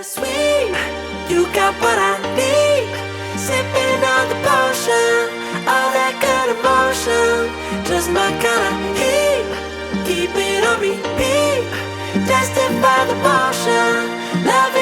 sweet. You got what I need. Sipping on the potion, all that good emotion, just my kind of heat. Keep it on repeat, tested by the motion. Love